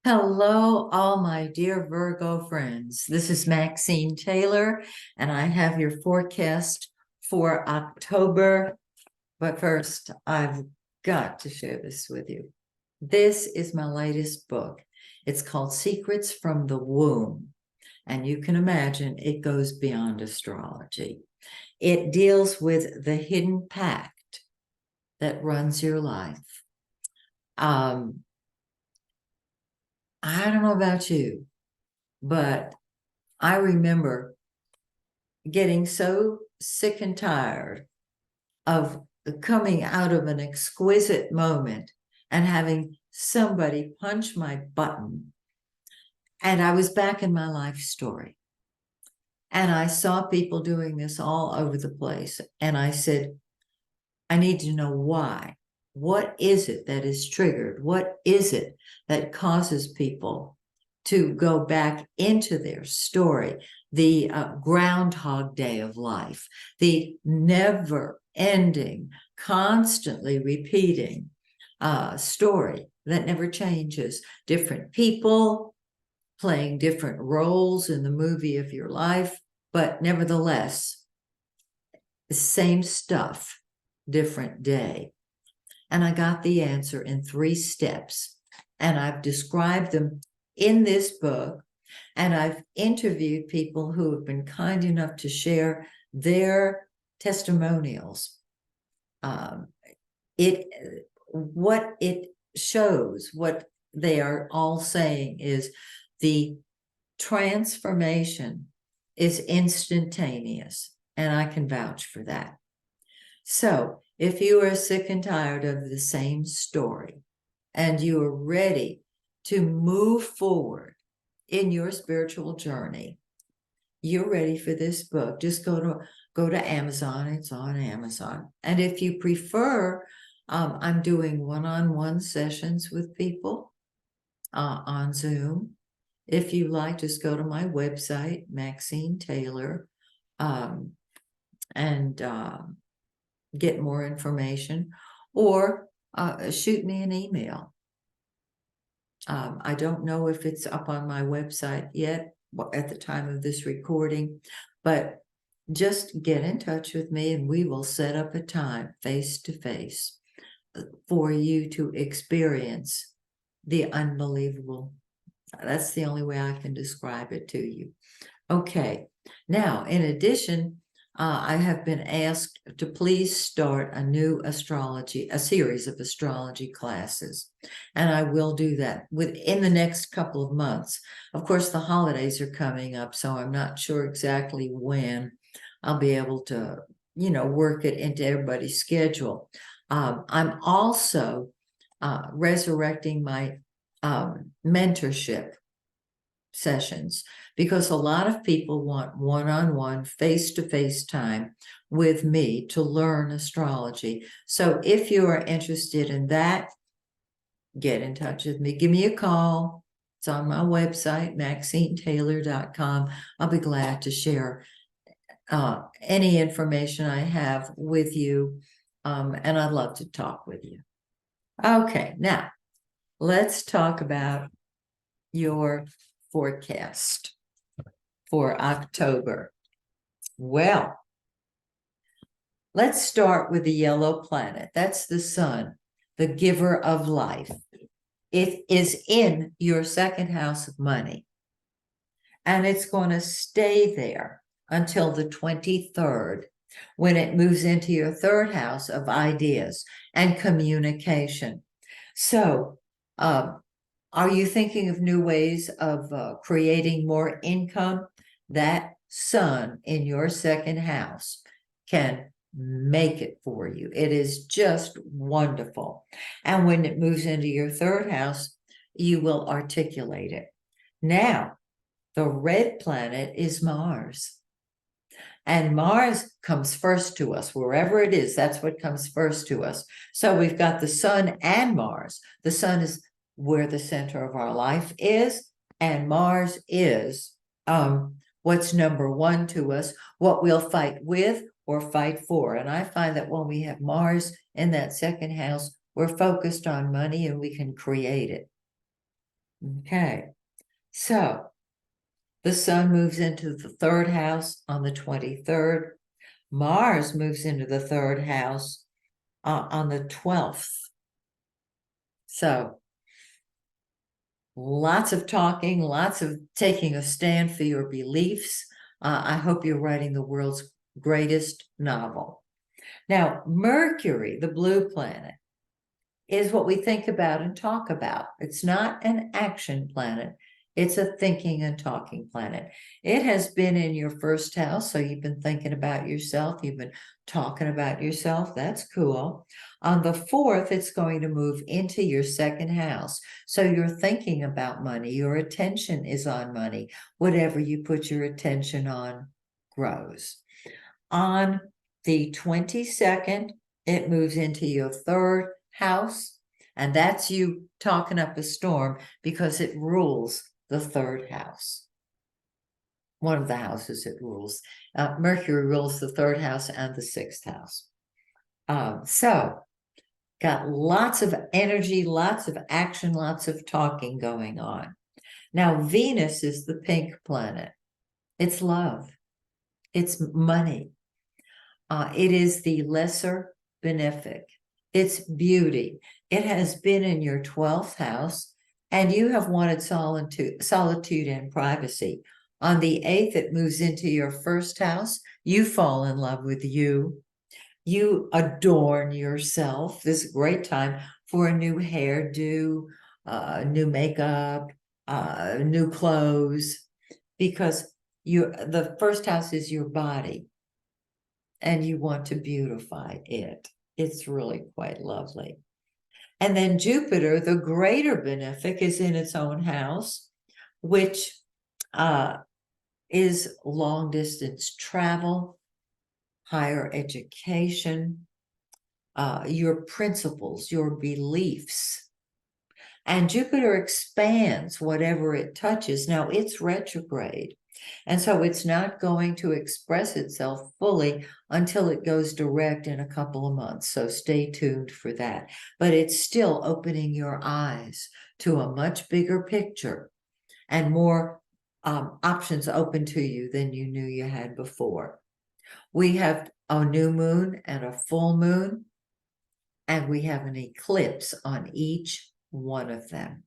Hello, all my dear Virgo friends. This is Maxine Taylor, and I have your forecast for October. But first, I've got to share this with you. This is my latest book. It's called Secrets from the Womb, and you can imagine it goes beyond astrology. It deals with the hidden pact that runs your life. I don't know about you, but I remember getting so sick and tired of coming out of an exquisite moment and having somebody punch my button. And I was back in my life story. And I saw people doing this all over the place. And I said, I need to know why. What is it that is triggered? What is it that causes people to go back into their story? The Groundhog Day of life, the never ending, constantly repeating story that never changes. Different people playing different roles in the movie of your life, but nevertheless, the same stuff, different day. And I got the answer in 3 steps. And I've described them in this book. And I've interviewed people who have been kind enough to share testimonials. What it shows, what they are all saying is the transformation is instantaneous. And I can vouch for that. So if you are sick and tired of the same story and you are ready to move forward in your spiritual journey, you're ready for this book. Just go to Amazon. It's on Amazon. And if you prefer, I'm doing one-on-one sessions with people on Zoom. If you like, just go to my website, Maxine Taylor, and get more information, or shoot me an email. I don't know if it's up on my website yet at the time of this recording, but just get in touch with me and we will set up a time face to face for you to experience the unbelievable. That's the only way I can describe it to you. Okay. Now, in addition, I have been asked to please start a series of astrology classes. And I will do that within the next couple of months. Of course, the holidays are coming up, so I'm not sure exactly when I'll be able to, work it into everybody's schedule. I'm also resurrecting my mentorship sessions, because a lot of people want one-on-one, face-to-face time with me to learn astrology. So if you are interested in that, get in touch with me. Give me a call. It's on my website, MaxineTaylor.com. I'll be glad to share any information I have with you, and I'd love to talk with you. Okay, now let's talk about your forecast for October. Well, let's start with the yellow planet. That's the sun, the giver of life. It is in your second house of money, and it's going to stay there until the 23rd, when it moves into your third house of ideas and communication. So, are you thinking of new ways of creating more income? That sun in your second house can make it for you. It is just wonderful. And when it moves into your third house, you will articulate it. Now, the red planet is Mars. And Mars comes first to us, wherever it is, that's what comes first to us. So we've got the sun and Mars. The sun is where the center of our life is, and Mars is what's number one to us, what we'll fight with or fight for. And I find that when we have Mars in that second house, we're focused on money and we can create it. Okay, so the sun moves into the third house on the 23rd. Mars moves into the third house on the 12th. So lots of talking, lots of taking a stand for your beliefs. I hope you're writing the world's greatest novel. Now, Mercury, the blue planet, is what we think about and talk about. It's not an action planet. It's a thinking and talking planet. It has been in your first house, so you've been thinking about yourself. You've been talking about yourself. That's cool. On the 4th, it's going to move into your second house. So you're thinking about money. Your attention is on money. Whatever you put your attention on grows. On the 22nd, it moves into your third house, and that's you talking up a storm because it rules the third house. One of the houses it rules. Mercury rules the third house and the sixth house. So got lots of energy, lots of action, lots of talking going on. Now, Venus is the pink planet. It's love. It's money. It is the lesser benefic. It's beauty. It has been in your 12th house, and you have wanted solitude and privacy. On the 8th, it moves into your first house. You fall in love with you. You adorn yourself. This is a great time for a new hairdo, new makeup, new clothes, because the first house is your body, and you want to beautify it. It's really quite lovely. And then Jupiter, the greater benefic, is in its own house, which is long distance travel, higher education, your principles, your beliefs. And Jupiter expands whatever it touches. Now it's retrograde. And so it's not going to express itself fully until it goes direct in a couple of months. So stay tuned for that. But it's still opening your eyes to a much bigger picture and more options open to you than you knew you had before. We have a new moon and a full moon, and we have an eclipse on each one of them.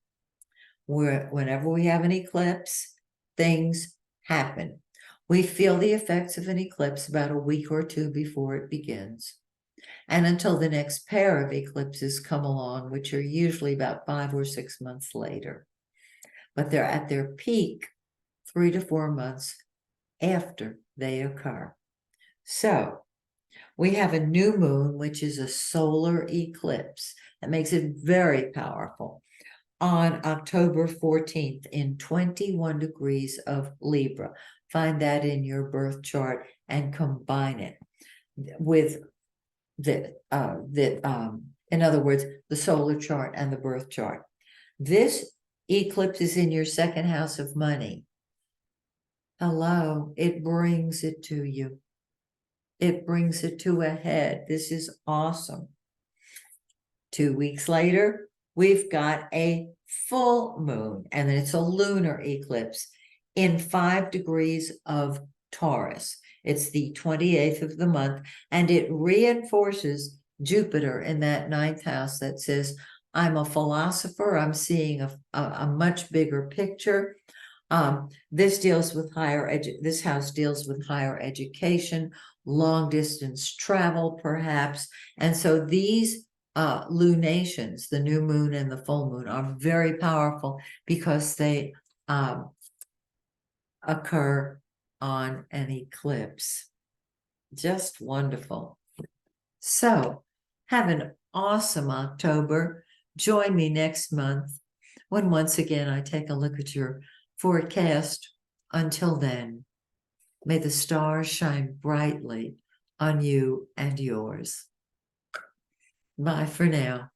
Whenever we have an eclipse, things happen. We feel the effects of an eclipse about a week or two before it begins, and until the next pair of eclipses come along, which are usually about 5 or 6 months later. But they're at their peak 3 to 4 months after they occur. So we have a new moon, which is a solar eclipse. That makes it very powerful. On October 14th in 21 degrees of Libra. Find that in your birth chart and combine it with in other words, the solar chart and the birth chart. This eclipse is in your second house of money. Hello, it brings it to you. It brings it to a head. This is awesome. 2 weeks later, we've got a full moon, and it's a lunar eclipse in 5 degrees of Taurus. It's the 28th of the month, and it reinforces Jupiter in that 9th house that says, I'm a philosopher. I'm seeing a much bigger picture. This house deals with higher education, long distance travel, perhaps. And so these lunations, the new moon and the full moon, are very powerful because they occur on an eclipse. Just wonderful. So have an awesome October. Join me next month when once again I take a look at your forecast. Until then, may the stars shine brightly on you and yours. Bye for now.